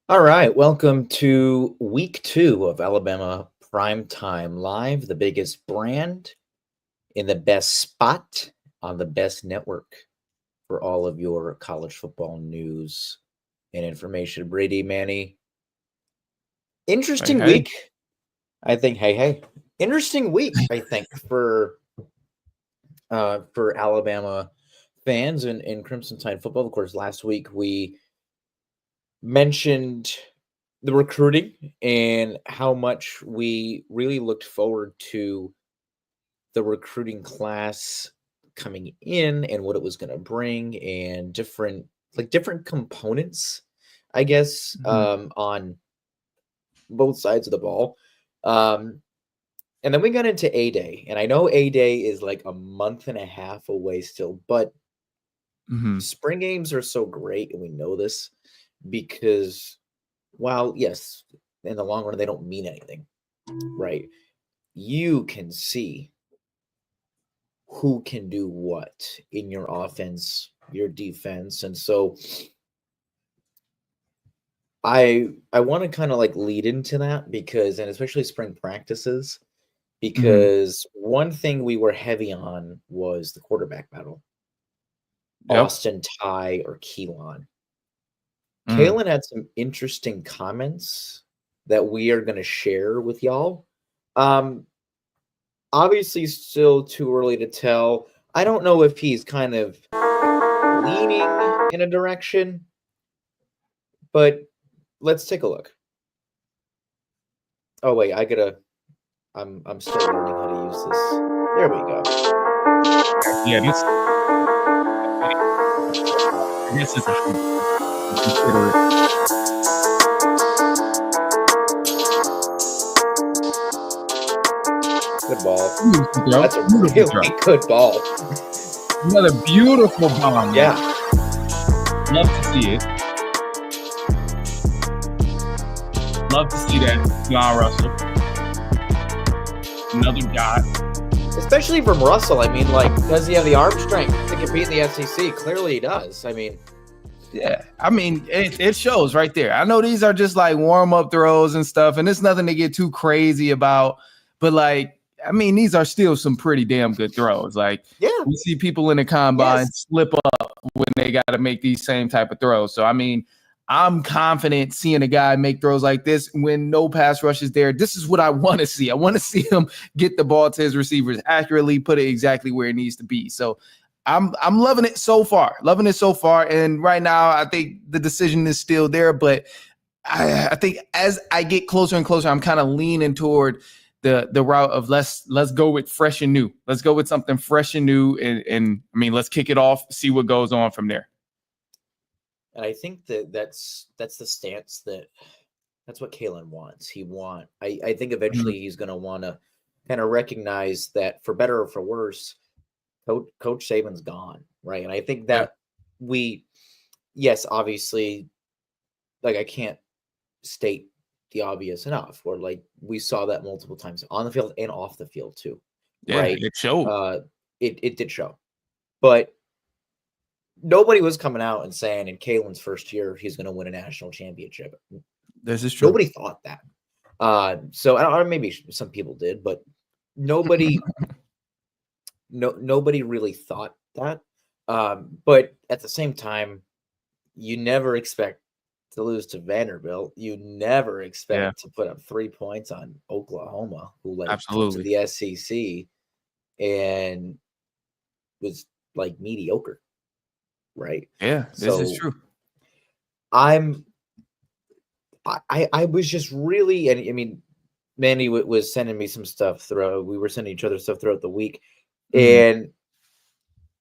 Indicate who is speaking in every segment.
Speaker 1: All right, welcome to week 2 of Alabama Primetime Live, the biggest brand in the best spot on the best network for all of your college football news and information. Brady, Manny,
Speaker 2: Hey,
Speaker 1: interesting
Speaker 2: hey.
Speaker 1: week. I think. Hey, interesting week. I think for Alabama fans and Crimson Tide football. Of course, last week we mentioned the recruiting and how much we really looked forward to the recruiting class coming in and what it was going to bring and different components, I guess,
Speaker 2: Mhm.
Speaker 1: on both sides of the ball. Um, and then we got into A Day, and I know A Day is like a month and a half away still, but
Speaker 2: Mhm.
Speaker 1: spring games are so great, and we know this because while yes, in the long run they don't mean anything, right? You can see who can do what in your offense, your defense, and so I want to kind of like lead into that because and especially spring practices
Speaker 2: Mhm.
Speaker 1: because one thing we were heavy on was the quarterback battle,
Speaker 2: Yep.
Speaker 1: Austin Ty or Keelan.
Speaker 2: Mm.
Speaker 1: Kalen had some interesting comments that we are going to share with y'all. Um, Obviously, still too early to tell. I don't know if he's kind of leaning in a direction, but let's take a look. Oh wait, I'm still learning how to use this. There we go.
Speaker 2: Yeah, this I guess it's a hybrid. You consider it.
Speaker 1: Good ball.
Speaker 2: Beautiful throw.
Speaker 1: That's a
Speaker 2: Beautiful throw.
Speaker 1: really good ball.
Speaker 2: Another beautiful bomb there.
Speaker 1: Yeah.
Speaker 2: Love to see it. Love to see that, John Russell. Another dot.
Speaker 1: Especially from Russell. I mean, like, does he have the arm strength to compete in the SEC? Clearly he does. I mean,
Speaker 2: Yeah, I mean, it shows right there. I know these are just like warm-up throws and stuff, and it's nothing to get too crazy about, but like, I mean, these are still some pretty damn good throws. Like,
Speaker 1: yeah.
Speaker 2: we see people in the combine
Speaker 1: Yes.
Speaker 2: slip up when they got to make these same type of throws. So, I mean, I'm confident seeing a guy make throws like this when no pass rush is there. This is what I want to see. I want to see him get the ball to his receivers accurately, put it exactly where it needs to be. So I'm loving it so far. Loving it so far. And right now, I think the decision is still there, but I think as I get closer and closer, I'm kind of leaning toward the route of let's go with fresh and new. Let's go with something fresh and new, and I mean, let's kick it off, see what goes on from there.
Speaker 1: And I think that's the stance that's what Kalen wants. I think
Speaker 2: Mhm.
Speaker 1: eventually he's gonna wanna kind of recognize that for better or for worse, Coach Saban's gone, right? And I think
Speaker 2: Yeah.
Speaker 1: that we yes, obviously, like I can't state the obvious enough, where like we saw that multiple times on the field and off the field too,
Speaker 2: Yeah,
Speaker 1: right?
Speaker 2: it showed.
Speaker 1: Uh it did show. But nobody was coming out and saying in Kalen's first year he's gonna win a national championship.
Speaker 2: This is true.
Speaker 1: Nobody thought that. So I don't know, maybe some people did, but nobody nobody really thought that. But at the same time, you never expect to lose to Vanderbilt. You never
Speaker 2: Yeah,
Speaker 1: expect to put up 3 points on Oklahoma, who like came to
Speaker 2: absolutely.
Speaker 1: the SEC and was like mediocre, right?
Speaker 2: Yeah, this is
Speaker 1: So
Speaker 2: true.
Speaker 1: I'm I was just really and I mean Manny was sending me some stuff through. We were sending each other stuff throughout the week,
Speaker 2: Mhm.
Speaker 1: and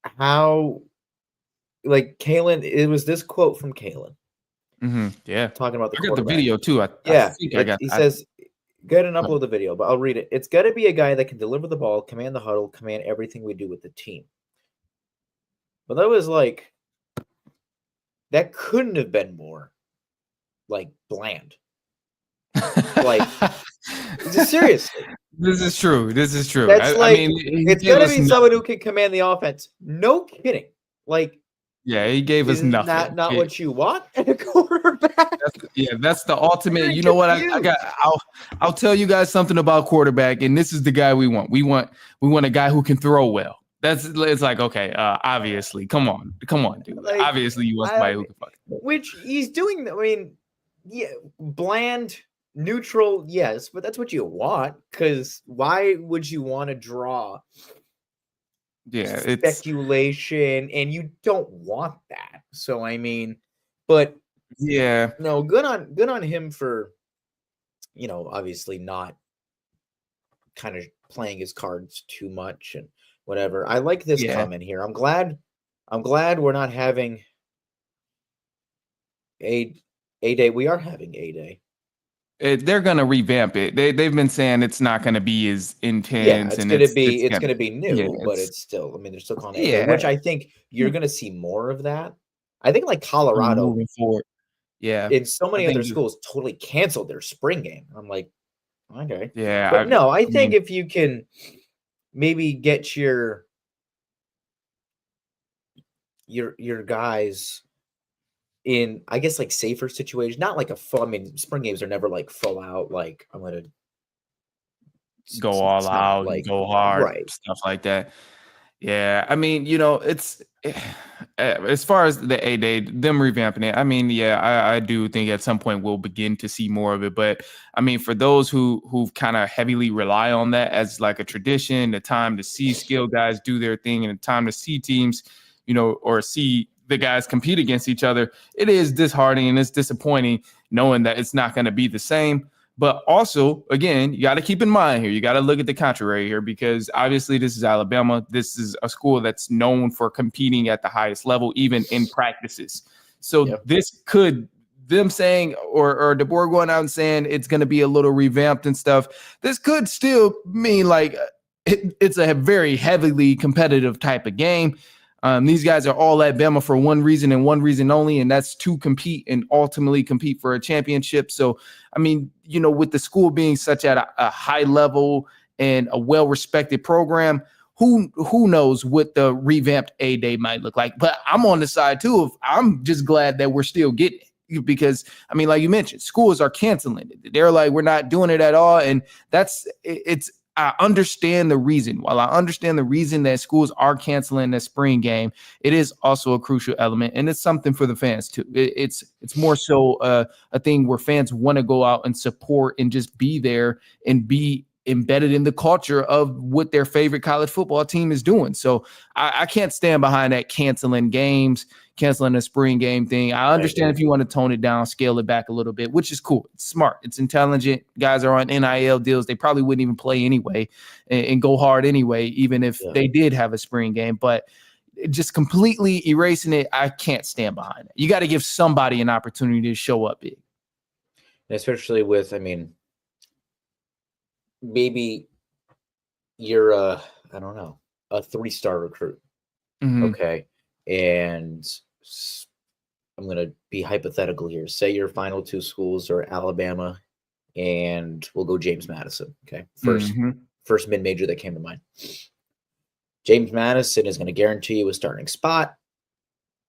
Speaker 1: how like Kalen. It was this quote from Kalen
Speaker 2: Mhm. Yeah.
Speaker 1: talking about the
Speaker 2: I got the
Speaker 1: quarterback.
Speaker 2: video too. I
Speaker 1: Yeah,
Speaker 2: think I got
Speaker 1: he
Speaker 2: I
Speaker 1: says, "Go ahead and upload the video," but I'll read it. It's got to be a guy that can deliver the ball, command the huddle, command everything we do with the team. But that was like that couldn't have been more like bland. Like seriously,
Speaker 2: This is true. This is true.
Speaker 1: that's
Speaker 2: I
Speaker 1: like
Speaker 2: mean, he
Speaker 1: it's
Speaker 2: gave
Speaker 1: got to
Speaker 2: us
Speaker 1: be someone who
Speaker 2: nothing.
Speaker 1: can command the offense. No kidding. Like
Speaker 2: Yeah, he gave us
Speaker 1: Isn't
Speaker 2: nothing.
Speaker 1: that not what you want in a quarterback?
Speaker 2: That's the ultimate.
Speaker 1: Very
Speaker 2: You know what?
Speaker 1: confused.
Speaker 2: I'll tell you guys something about quarterback, and this is the guy we want. We want a guy who can throw well. It's like, okay, obviously, come on, dude.
Speaker 1: Like,
Speaker 2: Obviously, you want somebody who can fucking.
Speaker 1: Which he's doing. I mean, yeah, bland, neutral, yes, but that's what you want. Because why would you want to draw
Speaker 2: Yeah, it's
Speaker 1: speculation, and you don't want that? So I mean, but
Speaker 2: yeah.
Speaker 1: no, good on him for, obviously not kind of playing his cards too much and whatever. I like this
Speaker 2: Yeah.
Speaker 1: comment here. I'm glad we're not having a day. We are having a day.
Speaker 2: They're gonna revamp it. They've been saying it's not gonna be as intense.
Speaker 1: Yeah, it's
Speaker 2: and
Speaker 1: gonna be new,
Speaker 2: yeah,
Speaker 1: but it's still. I mean, they're still calling it
Speaker 2: yeah.
Speaker 1: A-Day, which I think you're gonna see more of that. I think like Colorado
Speaker 2: moving forward. Yeah,
Speaker 1: and so
Speaker 2: I
Speaker 1: many
Speaker 2: think
Speaker 1: other schools totally canceled their spring game. I'm like, okay,
Speaker 2: yeah,
Speaker 1: but no, I think
Speaker 2: mean,
Speaker 1: if you can maybe get your guys in, I guess, like safer situation, not like a full. I mean, spring games are never like full out. Like I'm gonna
Speaker 2: go all
Speaker 1: it's not
Speaker 2: out,
Speaker 1: like
Speaker 2: go hard,
Speaker 1: right.
Speaker 2: stuff like that. Yeah, I mean, it's as far as the A-Day, them revamping it. I mean, yeah, I do think at some point we'll begin to see more of it. But I mean, for those who kind of heavily rely on that as like a tradition, the time to see skill guys do their thing, and the time to see teams, or see the guys compete against each other, it is disheartening and it's disappointing knowing that it's not going to be the same. But also, again, you got to keep in mind here, you got to look at the contrary here, because obviously this is Alabama. This is a school that's known for competing at the highest level, even in practices. So this could, them saying, or DeBoer going out and saying it's going to be a little revamped and stuff, this could still mean like it's a very heavily competitive type of game. These guys are all at Bama for one reason and one reason only, and that's to compete and ultimately compete for a championship. So, I mean, with the school being such at a high level and a well-respected program, who knows what the revamped A-Day might look like. But I'm on the side, too, of I'm just glad that we're still getting it. Because, I mean, like you mentioned, schools are canceling it. They're like, we're not doing it at all. And I understand the reason. While I understand the reason that schools are canceling the spring game, it is also a crucial element, and it's something for the fans too. It's more so a thing where fans want to go out and support and just be there and be embedded in the culture of what their favorite college football team is doing. So I can't stand behind that canceling games, canceling the spring game thing. I understand if you want to tone it down, scale it back a little bit, which is cool. It's smart. It's intelligent. Guys are on NIL deals. They probably wouldn't even play anyway and go hard anyway, even if they did have a spring game. But just completely erasing it, I can't stand behind it. You got to give somebody an opportunity to show up big.
Speaker 1: Especially with, I mean, maybe you're I don't know, a 3-star recruit.
Speaker 2: Mm-hmm.
Speaker 1: Okay. And I'm going to be hypothetical here. Say your final 2 schools are Alabama and we'll go James Madison. Okay. First mid-major that came to mind. James Madison is going to guarantee you a starting spot.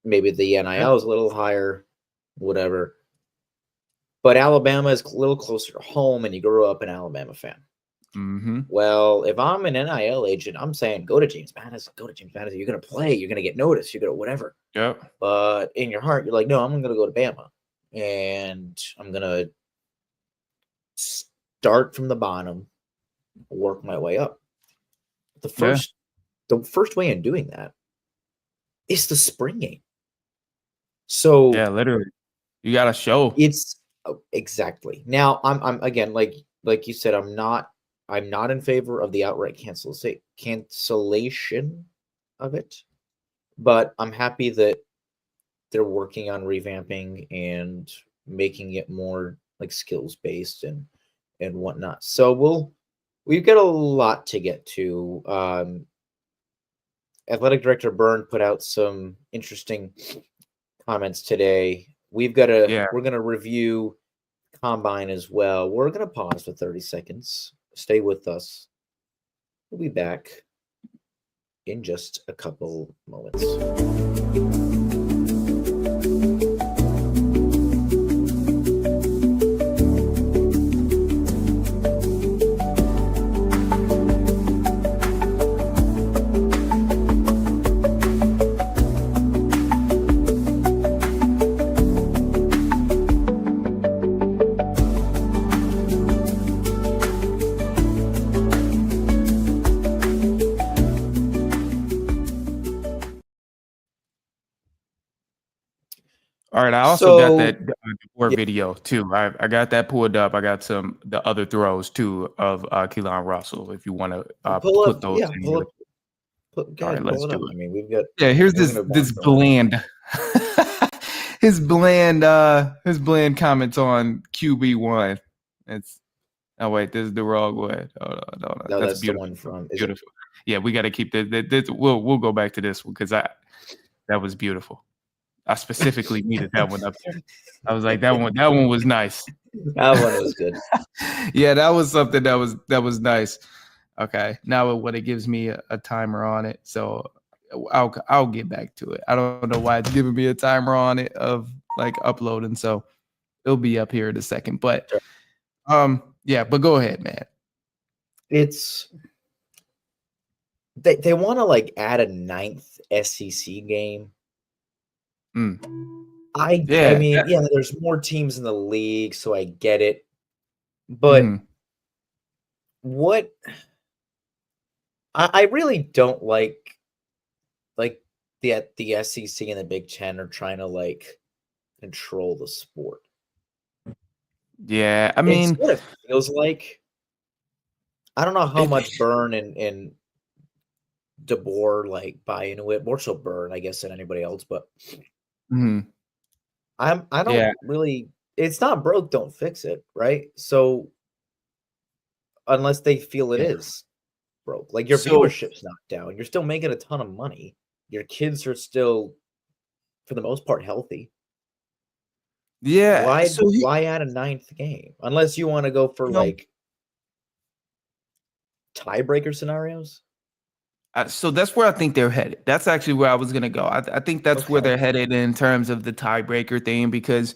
Speaker 1: Maybe the NIL is a little higher, whatever. But Alabama is a little closer to home, and you grew up an Alabama fan.
Speaker 2: Mm-hmm.
Speaker 1: Well, if I'm an NIL agent, I'm saying go to James Madison. Go to James Madison. You're going to play. You're going to get noticed. You're going to whatever.
Speaker 2: Yep.
Speaker 1: But in your heart, you're like, no, I'm going to go to Bama. And I'm going to start from the bottom, work my way up. The first way in doing that is the spring game. So
Speaker 2: yeah, literally, you got to show.
Speaker 1: It's exactly. Now I'm again, like you said, I'm not in favor of the outright cancellation of it, but I'm happy that they're working on revamping and making it more like skills based and whatnot. So we've got a lot to get to. Athletic Director Byrne put out some interesting comments today. We're gonna review Combine as well. We're gonna pause for 30 seconds. Stay with us. We'll be back in just a couple moments.
Speaker 2: All right, I also got that DeBoer video too. I got that pulled up. I got the other throws too of Keelan Russell. If you want to put those in.
Speaker 1: Pull up. Go ahead,
Speaker 2: let's
Speaker 1: pull it up.
Speaker 2: do it.
Speaker 1: I mean, we've got.
Speaker 2: Yeah, here's this bland, his bland comments on QB1. It's wait, this is the wrong way. Hold on.
Speaker 1: No, that's
Speaker 2: beautiful.
Speaker 1: the one from.
Speaker 2: Beautiful. Yeah, we got to keep this. We'll go back to this one because that was beautiful. I specifically needed that one up there. I was like, that one was nice.
Speaker 1: That one was good.
Speaker 2: Yeah, that was something that was nice. Okay, now it gives me a timer on it, so I'll get back to it. I don't know why it's giving me a timer on it of like uploading, so it'll be up here in a second. But yeah, but go ahead, man.
Speaker 1: It's they want to like add a 9th SEC game. I mean, there's more teams in the league, so I get it. But what I really don't like the SEC and the Big Ten are trying to like control the sport.
Speaker 2: Yeah, I mean,
Speaker 1: it's what it feels like. I don't know how much Byrne and DeBoer like buy into it. More so Byrne, I guess, than anybody else. But I don't really. It's not broke, don't fix it, right? So unless they feel it is broke, like your viewership's not down, you're still making a ton of money. Your kids are still, for the most part, healthy.
Speaker 2: Yeah.
Speaker 1: Why add a 9th game unless you want to go for like tiebreaker scenarios?
Speaker 2: So that's where I think they're headed. That's actually where I was going to go. I think that's where they're headed in terms of the tiebreaker thing, because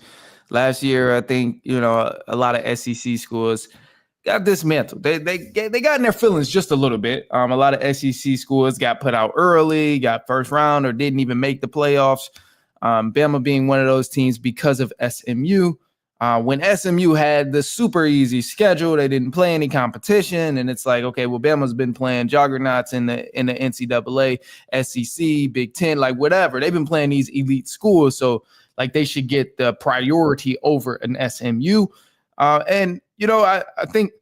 Speaker 2: last year, I think, a lot of SEC schools got dismantled. They got in their feelings just a little bit. A lot of SEC schools got put out early, got first round, or didn't even make the playoffs. Bama being one of those teams because of SMU. When SMU had the super easy schedule, they didn't play any competition, and it's like, okay, well, Bama's been playing juggernauts in the NCAA, SEC, Big Ten, like whatever. They've been playing these elite schools, so like they should get the priority over an SMU. And I think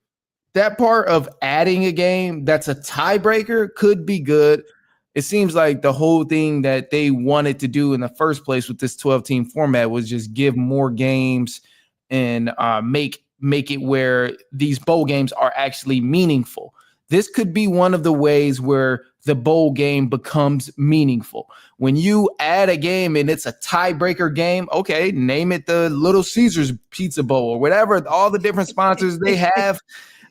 Speaker 2: that part of adding a game that's a tiebreaker could be good. It seems like the whole thing that they wanted to do in the first place with this 12-team format was just give more games and make it where these bowl games are actually meaningful. This could be one of the ways where the bowl game becomes meaningful. When you add a game and it's a tiebreaker game, okay, name it the Little Caesars Pizza Bowl or whatever, all the different sponsors they have.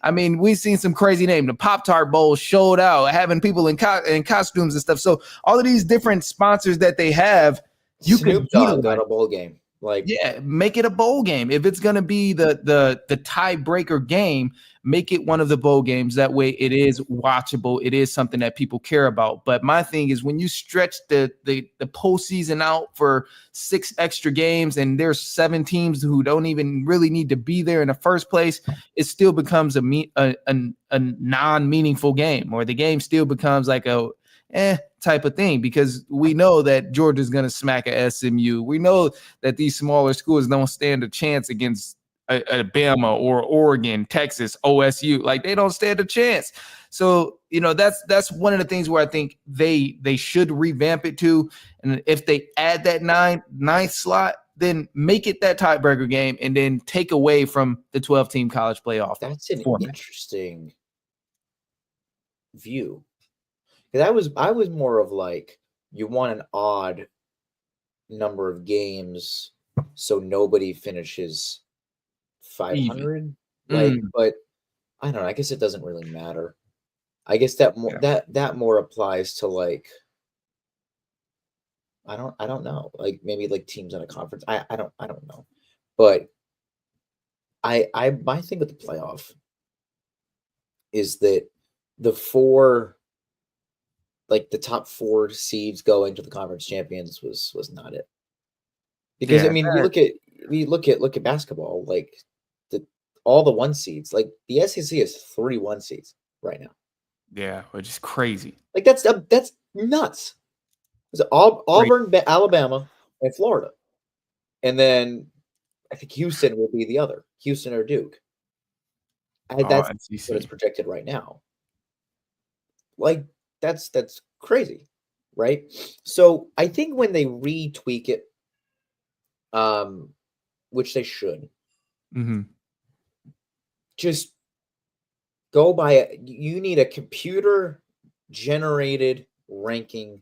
Speaker 2: I mean, we've seen some crazy name. The Pop-Tart Bowl showed out, having people in costumes and stuff. So all of these different sponsors that they have, you
Speaker 1: Snoop Dogg got a bowl game. Like,
Speaker 2: make it a bowl game. If it's gonna be the tiebreaker game, make it one of the bowl games. That way it is watchable. It is something that people care about. But my thing is, when you stretch the postseason out for 6 extra games and there's 7 teams who don't even really need to be there in the first place, it still becomes a non-meaningful game, or the game still becomes like a type of thing, because we know that Georgia's going to smack a SMU. We know that these smaller schools don't stand a chance against Alabama or Oregon, Texas, OSU. Like, they don't stand a chance. So, that's one of the things where I think they should revamp it to. And if they add that ninth slot, then make it that tiebreaker game and then take away from the 12-team college playoff.
Speaker 1: That's an
Speaker 2: format.
Speaker 1: Interesting view. Because I was more of like, you want an odd number of games so nobody finishes 500. But I don't know. I guess it doesn't really matter. I guess that more applies to like, I don't know, like maybe like teams in a conference. I don't know. But my thing with the playoff is that the top 4 seeds going to the conference champions was not it. Because I mean, we look at basketball, like all the 1 seeds, like the SEC has 3 1 seeds right now.
Speaker 2: Yeah, which is crazy.
Speaker 1: Like that's nuts. It's Auburn, Alabama, and Florida. And then I think Houston will be the other. Houston or Duke. That's what it's projected right now. Like, that's crazy, right? So I think when they retweak it, which they should, just go by it. You need a computer generated ranking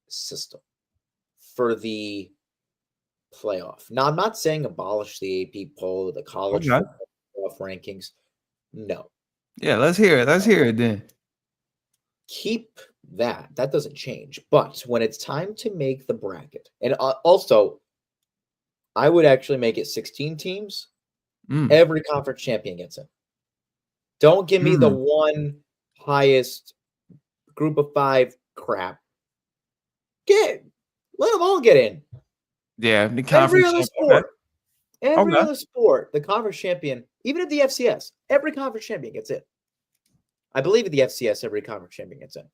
Speaker 1: system for the playoff. Now, I'm not saying abolish the AP poll, the college playoff rankings. No.
Speaker 2: Yeah, let's hear it. Let's hear it then.
Speaker 1: Keep that. That doesn't change. But when it's time to make the bracket, and also, I would actually make it 16 teams. Every conference champion gets in. Don't give me the one highest group of 5 crap. Let them all get in.
Speaker 2: Yeah, the
Speaker 1: every other sport. Every other sport, the conference champion, even at the FCS, every conference champion gets in. I believe at the FCS, every conference champion gets in.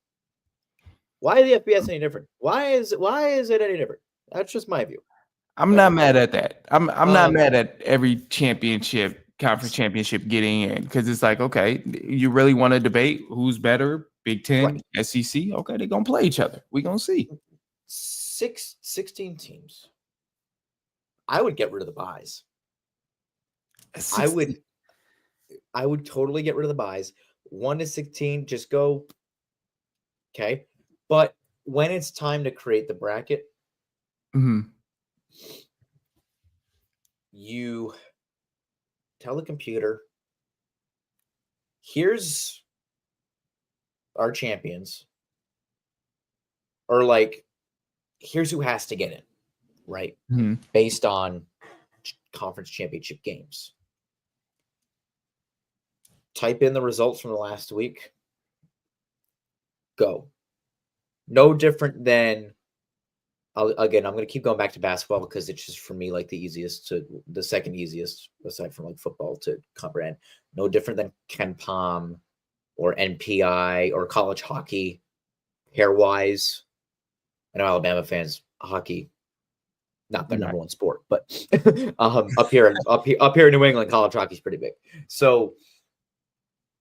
Speaker 1: Why is the FBS any different? Why is it any different? That's just my view.
Speaker 2: I'm not mad at that. I'm not mad at every conference championship getting in, because it's like, okay, you really want to debate who's better, Big Ten, SEC? Okay, they're gonna play each other. We're gonna see.
Speaker 1: 16 teams. I would get rid of the buys.
Speaker 2: 16.
Speaker 1: I would totally get rid of the buys. 1 to 16, just go. Okay. But when it's time to create the bracket, you tell the computer, here's our champions, or like, here's who has to get in, right? Based on conference championship games. Type in the results from the last week. Go. No different than, I'm going to keep going back to basketball because it's just, for me, like the second easiest, aside from like football, to comprehend. No different than Ken Palm or NPI or college hockey, hair-wise. I know Alabama fans, hockey, not their number one sport, but up here in New England, college hockey is pretty big. So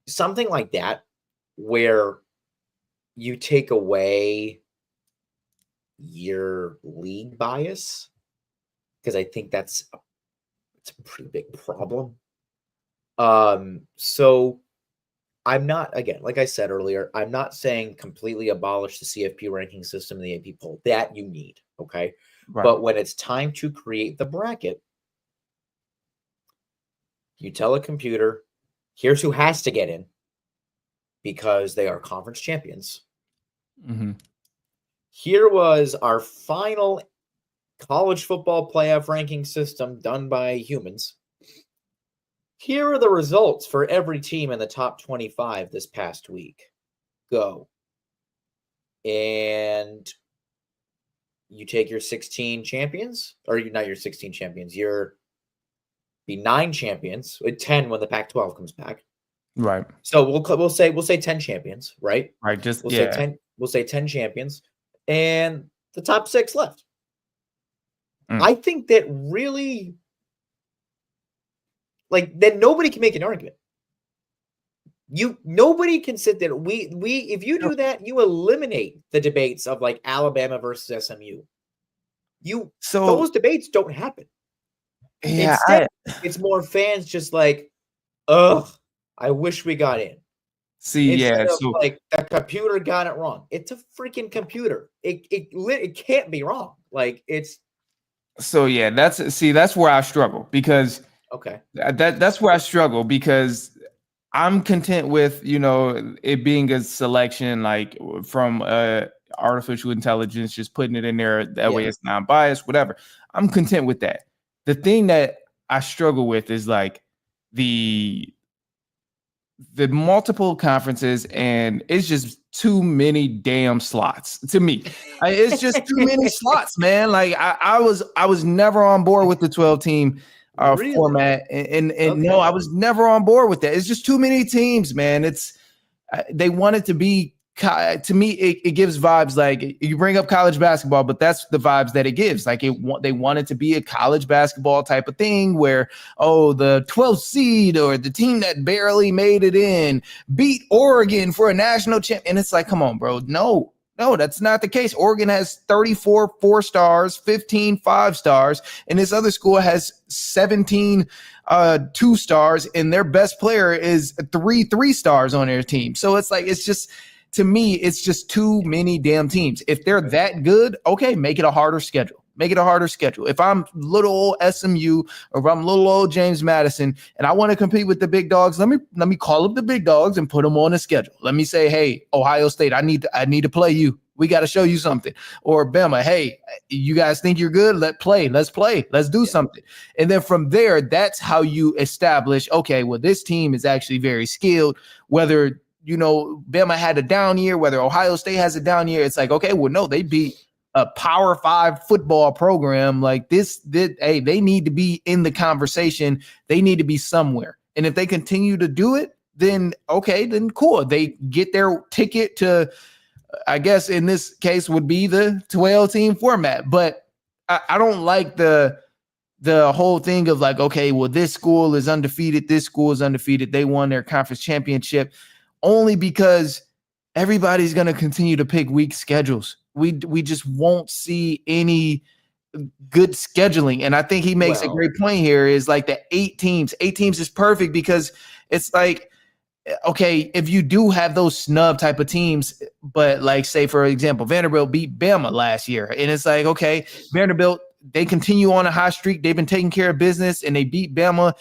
Speaker 1: something like that, where you take away your league bias, because I think it's a pretty big problem. So I'm not, again, like I said earlier, I'm not saying completely abolish the CFP ranking system and the AP poll. That you need, okay? Right. But when it's time to create the bracket, you tell a computer, here's who has to get in because they are conference champions. Here was our final college football playoff ranking system done by humans. Here are the results for every team in the top 25 this past week. Go. And you take your 16 champions, or not your 16 champions, the 9 champions, with 10 when the Pac-12 comes back.
Speaker 2: Right.
Speaker 1: So we'll say 10 champions, right?
Speaker 2: Right.
Speaker 1: We'll say 10 champions, and the top 6 left. I think that really, like, then nobody can make an argument. Nobody can sit there. If you do that, you eliminate the debates of like Alabama versus SMU. Those debates don't happen.
Speaker 2: Yeah,
Speaker 1: instead, it's more fans just like, ugh, I wish we got in. Like the computer got it wrong. It's a freaking computer. It can't be wrong. Like it's.
Speaker 2: So yeah, that's where I struggle, because that's where I struggle, because I'm content with, it being a selection like from artificial intelligence, just putting it in there that way it's non-biased, whatever. I'm content with that. The thing that I struggle with is like the multiple conferences, and it's just too many damn slots to me. It's just too many slots, man. Like I was never on board with the 12-team format, and no, I was never on board with that. It's just too many teams, man. They want it to be to me, it gives vibes like you bring up college basketball, but that's the vibes that it gives. Like they want it to be a college basketball type of thing where, oh, the 12th seed or the team that barely made it in beat Oregon for a national champ. And it's like, come on, bro. No, that's not the case. Oregon has 34 4-stars, 15 5-stars, and this other school has 17 2-stars, and their best player is 3 3-stars on their team. So it's like, to me, it's just too many damn teams. If they're that good, okay, make it a harder schedule. If I'm little old SMU or if I'm little old James Madison and I want to compete with the big dogs, let me call up the big dogs and put them on a schedule. Let me say, hey, Ohio State, I need to play you. We got to show you something. Or Bama, hey, you guys think you're good? Let's play. Let's do something. And then from there, that's how you establish, okay, well, this team is actually very skilled. Whether Bama had a down year, whether Ohio State has a down year, it's like, okay, well, no, they beat a Power 5 football program like this. Hey, they need to be in the conversation. They need to be somewhere. And if they continue to do it, then okay, then cool. They get their ticket to, I guess in this case would be the 12-team format. But I don't like the whole thing of like, okay, well, this school is undefeated. They won their conference championship. Only because everybody's going to continue to pick weak schedules. We just won't see any good scheduling. And I think he makes a great point here is like the 8 teams. 8 teams is perfect because it's like, okay, if you do have those snub type of teams, but like say, for example, Vanderbilt beat Bama last year. And it's like, okay, Vanderbilt, they continue on a hot streak. They've been taking care of business and they beat Bama.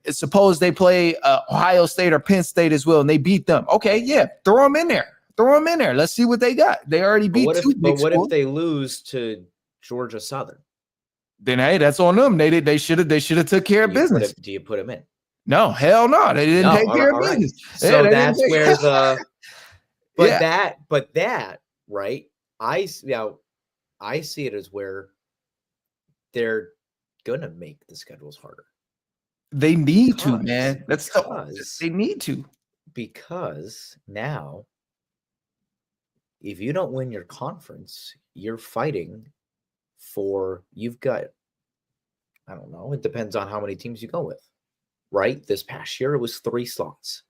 Speaker 2: Suppose they play Ohio State or Penn State as well, and they beat them. Okay, yeah, throw them in there. Let's see what they got. They already beat two big schools.
Speaker 1: But what if they lose to Georgia Southern?
Speaker 2: Then hey, that's on them. They should have took care of business.
Speaker 1: Do you put them in?
Speaker 2: No, hell no. They didn't take care of business.
Speaker 1: So that's where the but that right. I see it as where they're gonna make the schedules harder.
Speaker 2: They need to, man. They need to.
Speaker 1: Because now, if you don't win your conference, you're fighting for, you've got, I don't know, it depends on how many teams you go with, right? This past year, it was 3 slots.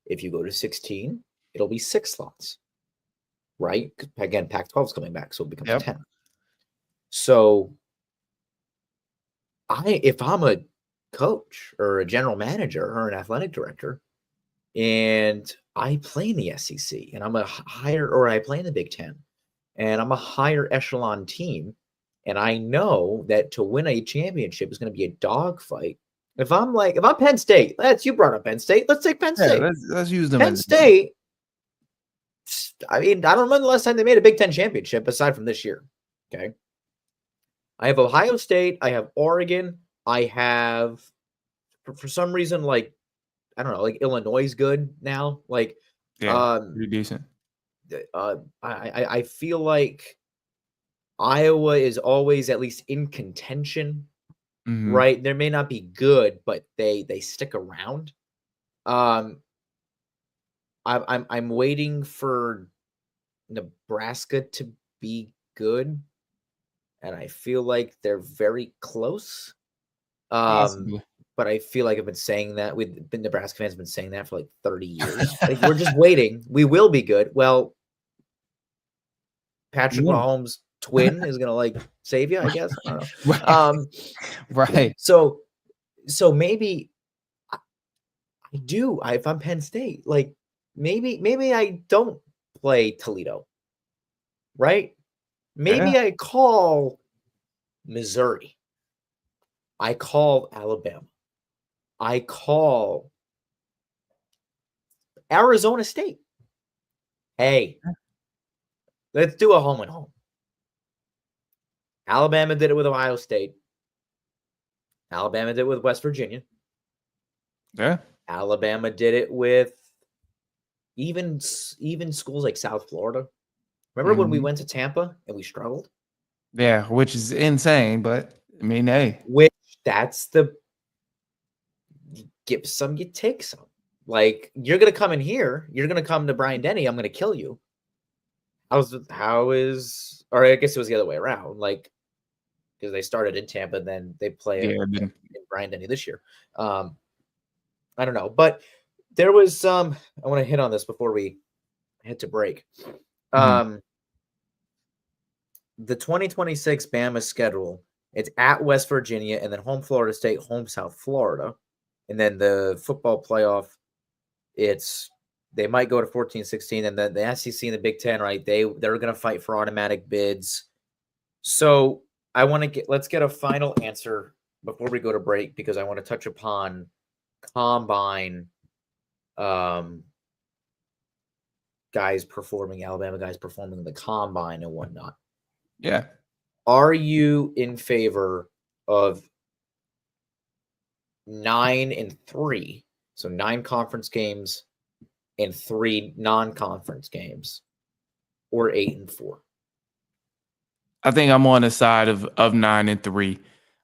Speaker 1: If you go to 16, it'll be 6 slots, right? Again, Pac-12 is coming back, so it becomes 10. So, if I'm a coach or a general manager or an athletic director and I play in the SEC and I play in the Big Ten and I'm a higher echelon team and I know that to win a championship is going to be a dogfight. If I'm Penn State, you brought up Penn State. Let's take Penn State.
Speaker 2: Let's use them.
Speaker 1: Penn State. I mean, I don't remember the last time they made a Big Ten championship aside from this year. Okay. I have Ohio State. I have Oregon. I have, for some reason, like, I don't know, like Illinois is good now. Like,
Speaker 2: pretty decent.
Speaker 1: I feel like Iowa is always at least in contention, right? They may not be good, but they stick around. I'm waiting for Nebraska to be good, and I feel like they're very close. But I feel like I've been saying that. Nebraska fans have been saying that for like 30 years. Like, we're just waiting. We will be good. Well, Patrick Mahomes' twin is gonna like save you, I guess. I don't know.
Speaker 2: Right.
Speaker 1: So maybe I do. If I'm Penn State, like maybe I don't play Toledo. Right? Maybe I call Missouri. I call Alabama. I call Arizona State. Hey, let's do a home and home. Alabama did it with Ohio State. Alabama did it with West Virginia.
Speaker 2: Yeah.
Speaker 1: Alabama did it with even schools like South Florida. Remember when we went to Tampa and we struggled?
Speaker 2: Yeah, which is insane, but I mean, hey.
Speaker 1: Which that's the give some, you take some. Like, you're going to come in here. You're going to come to Brian Denny. I'm going to kill you. Or I guess it was the other way around. Like, because they started in Tampa, and then they play in Brian Denny this year. I don't know. But there was some, I want to hit on this before we head to break. The 2026 Bama schedule, it's at West Virginia, and then home Florida State, home South Florida. And then the football playoff, they might go to 14-16, and then the SEC and the Big Ten, right? They're going to fight for automatic bids. So let's get a final answer before we go to break, because I want to touch upon combine Alabama guys performing in the combine and whatnot.
Speaker 2: Yeah.
Speaker 1: Are you in favor of 9-3? So 9 conference games and 3 non-conference games, or 8-4?
Speaker 2: I think I'm on the side of 9-3.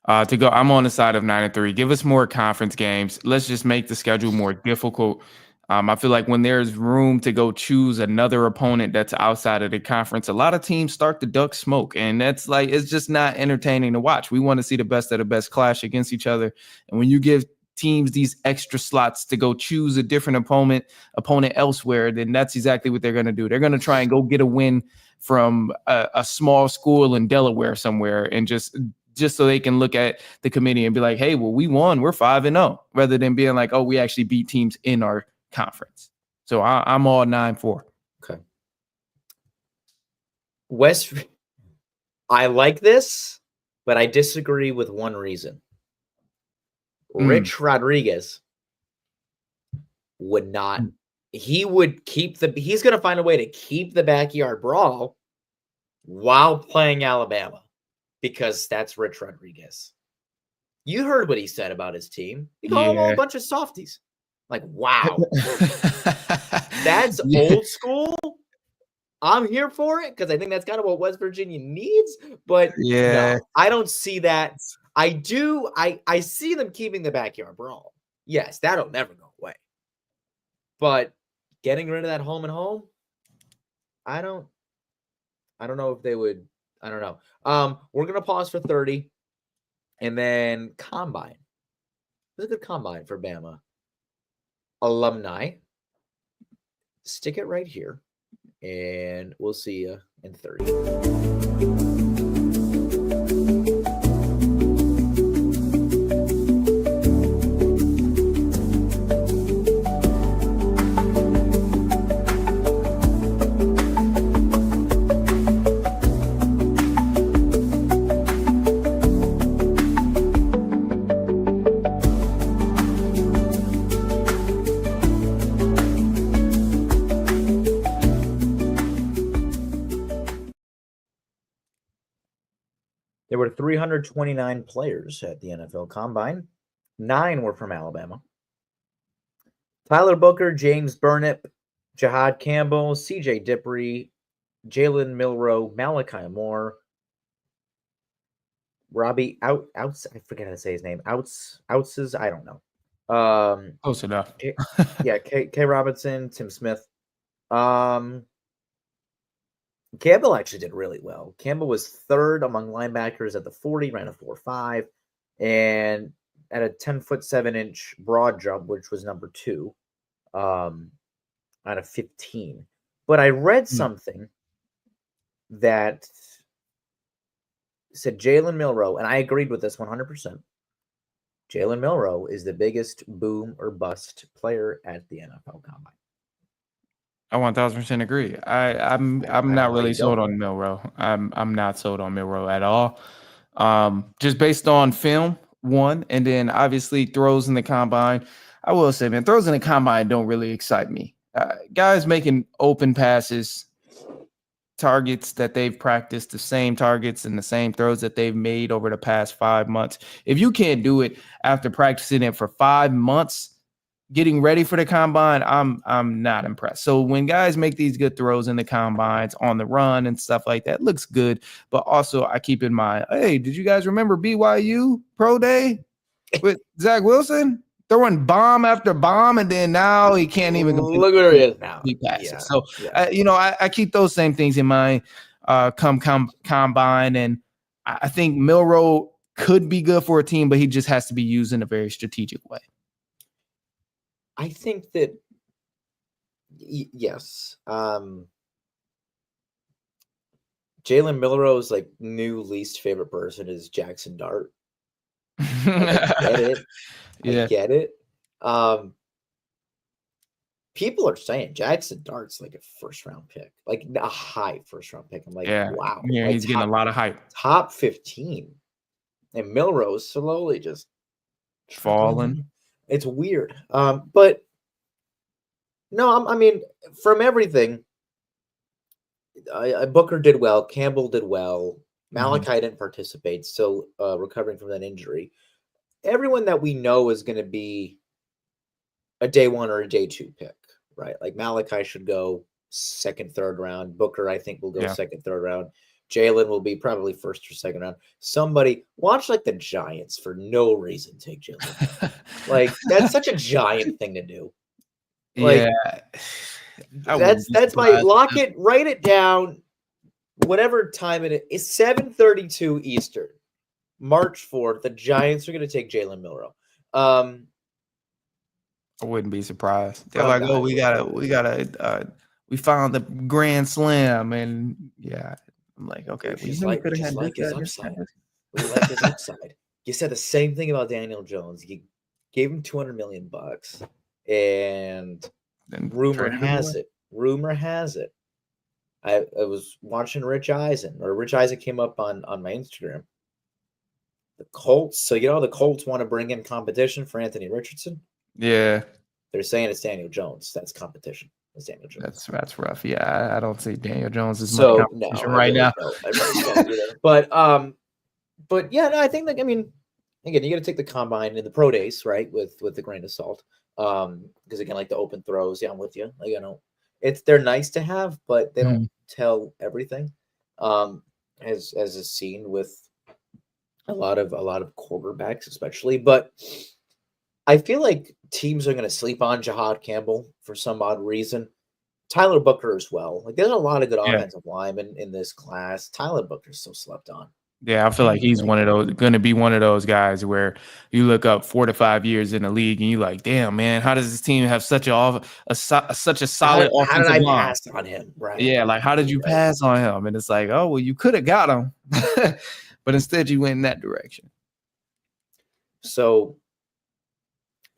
Speaker 2: I'm on the side of 9-3. Give us more conference games. Let's just make the schedule more difficult. I feel like when there's room to go choose another opponent that's outside of the conference, a lot of teams start to duck smoke, and it's just not entertaining to watch. We want to see the best of the best clash against each other, and when you give teams these extra slots to go choose a different opponent elsewhere, then that's exactly what they're going to do. They're going to try and go get a win from a small school in Delaware somewhere, and just so they can look at the committee and be like, hey, well, we won, we're 5-0, rather than being like, oh, we actually beat teams in our conference. So I'm all 9-4.
Speaker 1: Okay. I like this, but I disagree with one reason. Rich Rodriguez would not. He would he's going to find a way to keep the backyard brawl while playing Alabama, because that's Rich Rodriguez. You heard what he said about his team. He called them all a bunch of softies. Like, wow. That's old school. I'm here for it, because I think that's kind of what West Virginia needs. But no, I don't see that. I see them keeping the backyard brawl. Yes, that'll never go away. But getting rid of that home and home, I don't know if they would. I don't know. We're gonna pause for 30, and then combine. This is a good combine for Bama alumni. Stick it right here, and we'll see you in 30. There were 329 players at the NFL Combine. 9 were from Alabama. Tyler Booker, James Burnip, Jahad Campbell, C.J. Dippre, Jalen Milroe, Malachi Moore, Robbie Outs. I forget how to say his name. Outses. I don't know.
Speaker 2: Close enough.
Speaker 1: K. Robinson, Tim Smith. Campbell actually did really well. Campbell was 3rd among linebackers at the 40, ran a 4.5, and at a 10-foot-7-inch broad jump, which was number 2, out of 15. But I read something that said Jalen Milroe, and I agreed with this 100%. Jalen Milroe is the biggest boom or bust player at the NFL Combine.
Speaker 2: I 1000% agree. I'm not really sold on Milroe. I'm not sold on Milroe at all. Just based on film, one, and then obviously throws in the combine. I will say, man, throws in the combine don't really excite me. Guys making open passes, targets that they've practiced, the same targets and the same throws that they've made over the past 5 months. If you can't do it after practicing it for 5 months, getting ready for the combine, I'm not impressed. So when guys make these good throws in the combines on the run and stuff like that, looks good. But also I keep in mind, hey, did you guys remember BYU Pro Day with Zach Wilson? throwing bomb after bomb, and then now he can't even
Speaker 1: look where he is now.
Speaker 2: Passes. So, I keep those same things in mind. Combine, and I think Milroe could be good for a team, but he just has to be used in a very strategic way.
Speaker 1: I think that yes. Jalen Milroe's like new least favorite person is Jackson Dart. I get it.
Speaker 2: Yeah.
Speaker 1: I get it. People are saying Jackson Dart's like a first-round pick, like a high first-round pick. I'm like, wow.
Speaker 2: Yeah,
Speaker 1: like
Speaker 2: he's getting a lot of hype.
Speaker 1: Top 15. And Milroe's slowly just
Speaker 2: falling.
Speaker 1: It's weird. But no, I mean, from everything, Booker did well. Campbell did well. Malachi didn't participate, still recovering from that injury. Everyone that we know is going to be a day 1 or a day 2 pick, right? Like Malachi should go second, third round. Booker, I think, will go second, third round. Jalen will be probably first or second round. Somebody watch like the Giants for no reason take Jalen. Like that's such a Giant thing to do. Like, that's my lock it, write it down. Whatever time it is, 7:32 Eastern, March 4th. The Giants are going to take Jalen Milroe.
Speaker 2: I wouldn't be surprised. They're like, oh, we found the grand slam, and I'm like, okay,
Speaker 1: we like his upside. We like his upside. You said the same thing about Daniel Jones. You gave him $200 million, and rumor has it. I was watching Rich Eisen came up on my Instagram. The Colts. So the Colts want to bring in competition for Anthony Richardson.
Speaker 2: Yeah, they're
Speaker 1: saying it's Daniel Jones. That's competition. It's Daniel Jones.
Speaker 2: That's rough. Yeah, I don't see Daniel Jones as much competition right now.
Speaker 1: But yeah, no, I think again, you got to take the combine and the pro days, right, with a grain of salt. Because again, like the open throws, I'm with you. Like they're nice to have, but they don't tell everything. As is seen with a lot of quarterbacks, especially, but. I feel like teams are going to sleep on Jahad Campbell for some odd reason. Tyler Booker as well. Like there's a lot of good offensive linemen in this class. Tyler Booker's so slept on.
Speaker 2: Yeah, I feel like he's going to be one of those guys where you look up 4 to 5 years in the league and you're like, damn, man, how does this team have such a solid offensive line?
Speaker 1: How did I pass on him? Right.
Speaker 2: Yeah, like how did you pass on him? And it's like, oh, well, you could have got him, but instead you went in that direction.
Speaker 1: So.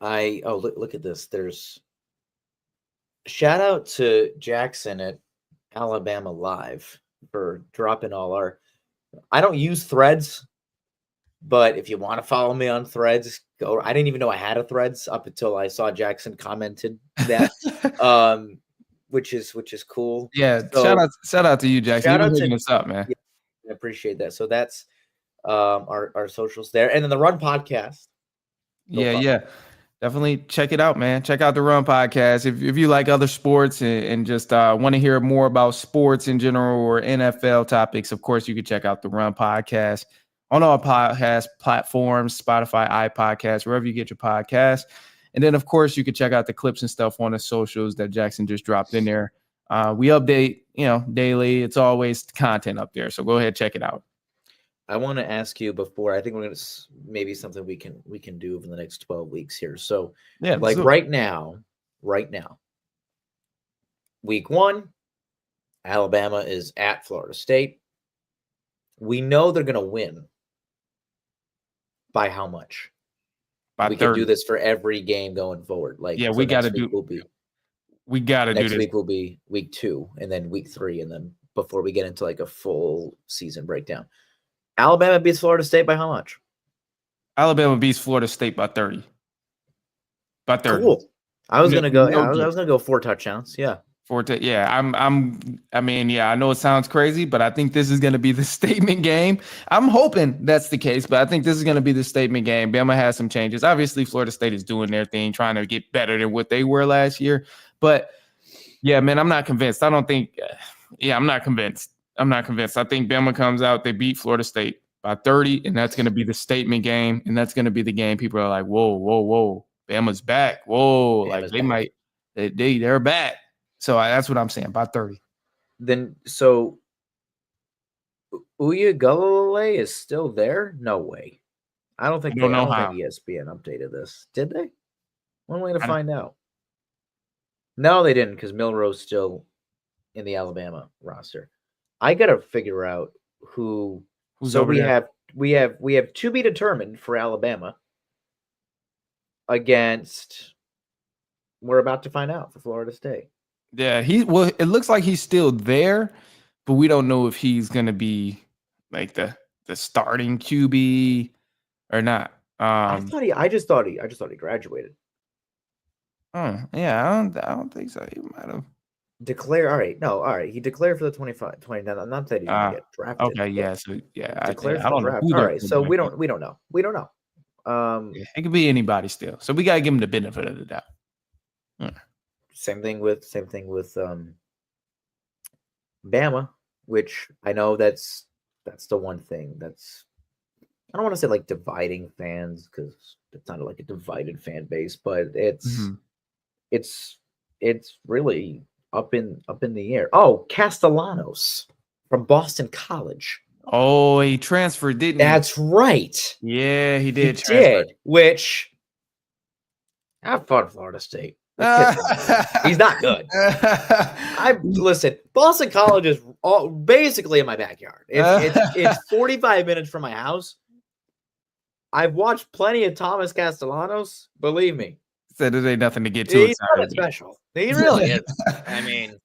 Speaker 1: Look at this. There's shout out to Jackson at Alabama Live for dropping all our. I don't use Threads, but if you want to follow me on Threads, go. I didn't even know I had a Threads up until I saw Jackson commented that, which is cool.
Speaker 2: Yeah, so, shout out to you, Jackson. You're making this up, man.
Speaker 1: Yeah, I appreciate that. So that's our socials there, and then the Run podcast.
Speaker 2: Yeah. Definitely check it out, man. Check out the Run podcast. If you like other sports and just want to hear more about sports in general or NFL topics, of course, you can check out the Run podcast on all podcast platforms, Spotify, iPodcast, wherever you get your podcast. And then, of course, you can check out the clips and stuff on the socials that Jackson just dropped in there. We update, daily. It's always content up there. So go ahead, check it out.
Speaker 1: I want to ask you before. I think we're going to maybe something we can do over the next 12 weeks here. So, right now, week 1, Alabama is at Florida State. We know they're going to win. By how much? We can do this for every game going forward.
Speaker 2: We got to do. We got to do this.
Speaker 1: Next week will be week 2, and then week 3, and then before we get into like a full season breakdown. Alabama beats Florida State by how much?
Speaker 2: Alabama beats Florida State by 30. By 30.
Speaker 1: Cool. I was gonna go. I was gonna go 4 touchdowns. Yeah.
Speaker 2: I know it sounds crazy, but I think this is gonna be the statement game. I'm hoping that's the case, but I think this is gonna be the statement game. Bama has some changes. Obviously, Florida State is doing their thing, trying to get better than what they were last year. But yeah, man, I'm not convinced. I'm not convinced. I think Bama comes out, they beat Florida State by 30, and that's going to be the statement game, and that's going to be the game people are like, whoa. Bama's back. Whoa, like
Speaker 1: Bama's
Speaker 2: they
Speaker 1: back.
Speaker 2: might, they're back. So that's what I'm saying, about 30.
Speaker 1: Then so Uyagalele is still there? No way. I don't think
Speaker 2: I don't know
Speaker 1: think
Speaker 2: how.
Speaker 1: ESPN updated this. Did they? One way to
Speaker 2: I don't-
Speaker 1: find out. No, they didn't, because Milroe's still in the Alabama roster. I gotta figure out who.
Speaker 2: Who's
Speaker 1: So
Speaker 2: over
Speaker 1: we
Speaker 2: there?
Speaker 1: have to be determined for Alabama against. We're about to find out for Florida State.
Speaker 2: Yeah, it looks like he's still there, but we don't know if he's gonna be like the starting QB or not.
Speaker 1: I just thought he graduated.
Speaker 2: Yeah, I don't think so. He might have.
Speaker 1: Declare. All right. He declared for the 25, 29. I'm not that he's gonna get drafted.
Speaker 2: Okay, yeah. So I
Speaker 1: Declared
Speaker 2: don't
Speaker 1: for the
Speaker 2: know
Speaker 1: draft.
Speaker 2: who
Speaker 1: All
Speaker 2: they're
Speaker 1: right. So we don't know. We don't know.
Speaker 2: Yeah, it could be anybody still. So we gotta give him the benefit of the doubt.
Speaker 1: Same thing with Bama, which I know that's the one thing that's, I don't want to say like dividing fans, because it's not like a divided fan base, but it's really up in the air. Oh, Castellanos from Boston College.
Speaker 2: Oh, he transferred, didn't he?
Speaker 1: That's right.
Speaker 2: Yeah, he
Speaker 1: He
Speaker 2: did. Transfer.
Speaker 1: did. Which, have fun, Florida State. He's not good. Listen. Boston College is basically in my backyard. It's 45 minutes from my house. I've watched plenty of Thomas Castellanos. Believe me,
Speaker 2: Said there ain't nothing to get too
Speaker 1: he's
Speaker 2: excited.
Speaker 1: not special. He really is. I mean,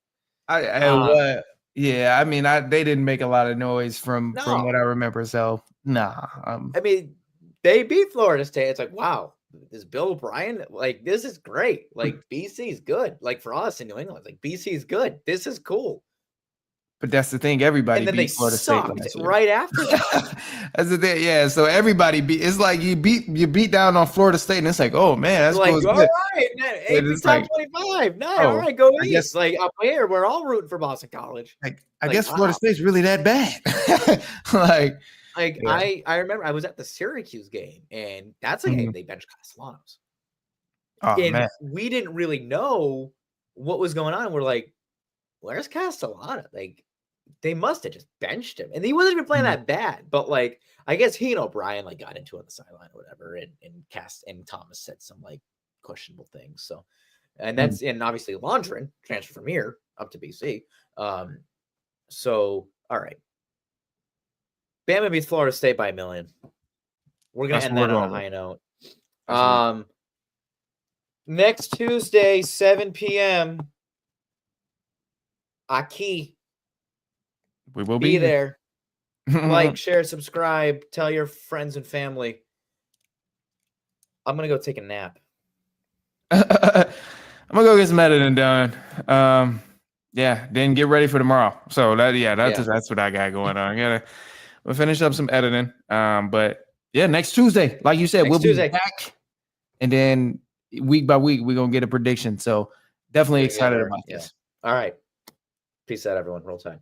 Speaker 2: yeah. I mean, they didn't make a lot of noise from what I remember. So nah.
Speaker 1: I mean, they beat Florida State. It's like, wow. This Bill O'Brien, like, this is great. Like, BC is good. Like, for us in New England, like, BC is good. This is cool.
Speaker 2: But that's the thing. Everybody
Speaker 1: and then
Speaker 2: beat
Speaker 1: they
Speaker 2: Florida
Speaker 1: sucked
Speaker 2: State
Speaker 1: right after that.
Speaker 2: That's the thing. Yeah. So everybody beat. It's like you beat down on Florida State, and it's like, oh man, that's
Speaker 1: like,
Speaker 2: cool.
Speaker 1: all right, AP top 25. Nice. All right, go East. Guess, like up here, we're all rooting for Boston College.
Speaker 2: I guess Florida State's really that bad.
Speaker 1: I remember I was at the Syracuse game, and that's a game they benched Castellanos. And man, we didn't really know what was going on. We're like, where's Castellano? Like, they must have just benched him. And he wasn't even playing that bad. But, like, I guess he and O'Brien, like, got into it on the sideline or whatever. And Thomas said some, like, questionable things. So, and that's, and obviously Londrin transferred from here up to BC. So, all right. Bama beats Florida State by 1 million. We're going to end that on a high note. Next Tuesday, 7 p.m. Aki.
Speaker 2: We will
Speaker 1: be there. Like, share, subscribe, tell your friends and family. I'm going to go take a nap.
Speaker 2: I'm going to go get some editing done. Then get ready for tomorrow. So that's what I got going on. We'll finish up some editing. But yeah, next Tuesday, like you said, we'll be back. And then week by week, we're going to get a prediction. So definitely excited about this.
Speaker 1: All right. Peace out, everyone. Roll Tide.